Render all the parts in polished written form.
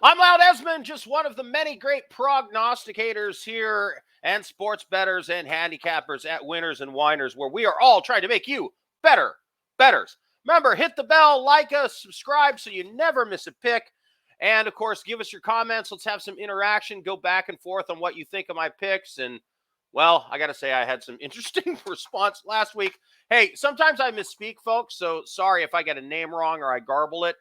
I'm Loud Esmond, just one of the many great prognosticators here and sports bettors and handicappers at Winners and Winers, where we are all trying to make you better bettors. Remember, hit the bell, like us, subscribe so you never miss a pick. And of course, give us your comments. Let's have some interaction. Go back and forth on what you think of my picks. And well, I got to say, I had some interesting response last week. Hey, sometimes I misspeak, folks. So sorry if I get a name wrong or I garble it.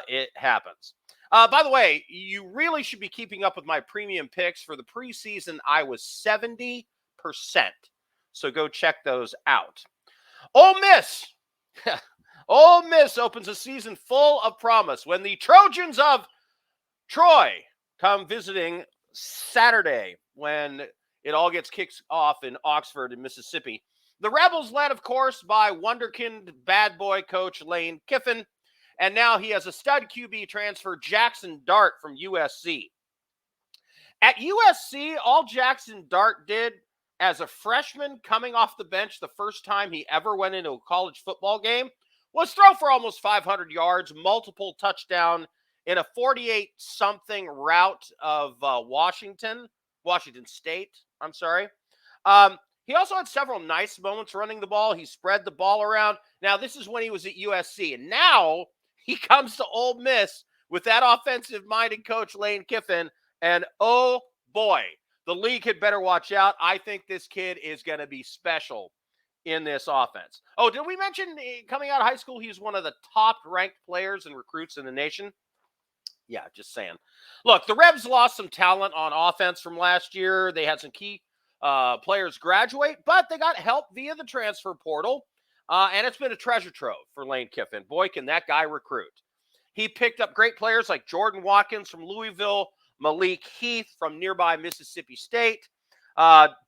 It happens. By the way, you really should be keeping up with my premium picks. For the preseason, I was 70%. So go check those out. Ole Miss. Ole Miss opens a season full of promise when the Trojans of Troy come visiting Saturday when it all gets kicked off in Oxford in Mississippi. The Rebels led, of course, by wonderkind bad boy coach Lane Kiffin. And now he has a stud QB transfer, Jackson Dart from USC. At USC, all Jackson Dart did as a freshman coming off the bench the first time he ever went into a college football game was throw for almost 500 yards, multiple touchdown in a 48-something route of Washington State. He also had several nice moments running the ball. He spread the ball around. Now, this is when he was at USC. And now he comes to Ole Miss with that offensive-minded coach, Lane Kiffin, and oh boy, the league had better watch out. I think this kid is going to be special in this offense. Oh, did we mention coming out of high school, he's one of the top-ranked players and recruits in the nation? Yeah, just saying. Look, the Rebs lost some talent on offense from last year. They had some key players graduate, but they got help via the transfer portal. And it's been a treasure trove for Lane Kiffin. Boy, can that guy recruit. He picked up great players like Jordan Watkins from Louisville, Malik Heath from nearby Mississippi State,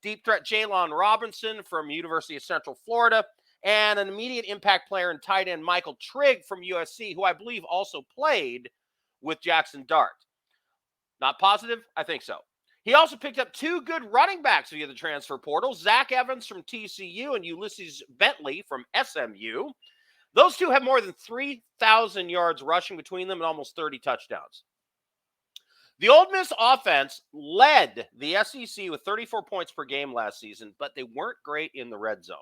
deep threat Jalen Robinson from University of Central Florida, and an immediate impact player and tight end Michael Trigg from USC, who I believe also played with Jackson Dart. Not positive? I think so. He also picked up two good running backs via the transfer portal, Zach Evans from TCU and Ulysses Bentley from SMU. Those two have more than 3,000 yards rushing between them and almost 30 touchdowns. The Ole Miss offense led the SEC with 34 points per game last season, but they weren't great in the red zone.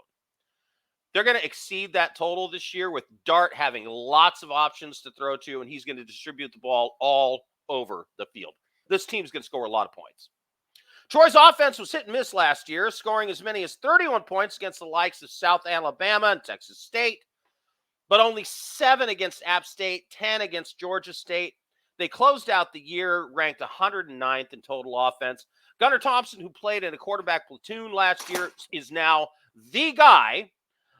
They're going to exceed that total this year with Dart having lots of options to throw to, and he's going to distribute the ball all over the field. This team's going to score a lot of points. Troy's offense was hit and miss last year, scoring as many as 31 points against the likes of South Alabama and Texas State, but only 7 against App State, 10 against Georgia State. They closed out the year ranked 109th in total offense. Gunnar Thompson, who played in a quarterback platoon last year, is now the guy.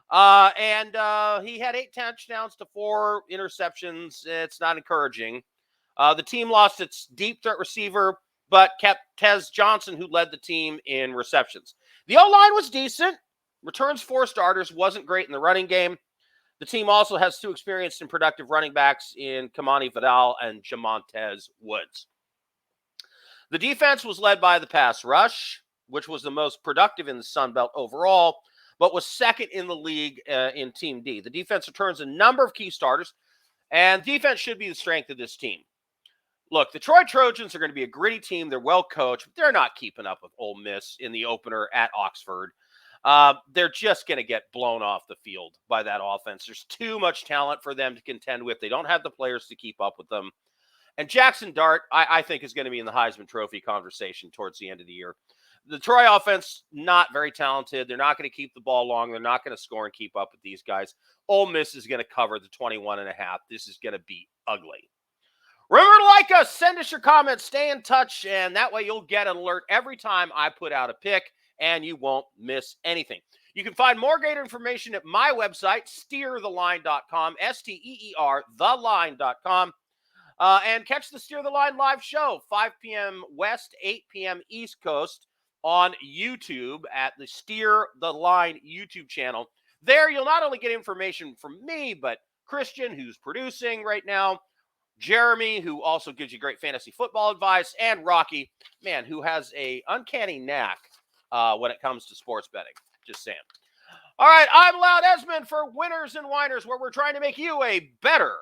And he had 8 touchdowns to 4 interceptions. It's not encouraging. The team lost its deep threat receiver, but kept Tez Johnson, who led the team in receptions. The O-line was decent. Returns 4 starters, wasn't great in the running game. The team also has 2 experienced and productive running backs in Kamani Vidal and Jamontez Woods. The defense was led by the pass rush, which was the most productive in the Sun Belt overall, but was second in the league in Team D. The defense returns a number of key starters, and defense should be the strength of this team. Look, the Troy Trojans are going to be a gritty team. They're well coached, but they're not keeping up with Ole Miss in the opener at Oxford. They're just going to get blown off the field by that offense. There's too much talent for them to contend with. They don't have the players to keep up with them. And Jackson Dart, I think, is going to be in the Heisman Trophy conversation towards the end of the year. The Troy offense, not very talented. They're not going to keep the ball long. They're not going to score and keep up with these guys. Ole Miss is going to cover the 21.5. This is going to be ugly. Remember to like us, send us your comments, stay in touch, and that way you'll get an alert every time I put out a pick, and you won't miss anything. You can find more great information at my website, steertheline.com, S-T-E-E-R, theline.com, and catch the Steer the Line live show, 5 p.m. West, 8 p.m. East Coast on YouTube at the Steer the Line YouTube channel. There, you'll not only get information from me, but Christian, who's producing right now, Jeremy, who also gives you great fantasy football advice, and Rocky, man, who has a uncanny knack when it comes to sports betting. Just saying. All right, I'm Loud Esmond for Winners and Winers, where we're trying to make you a better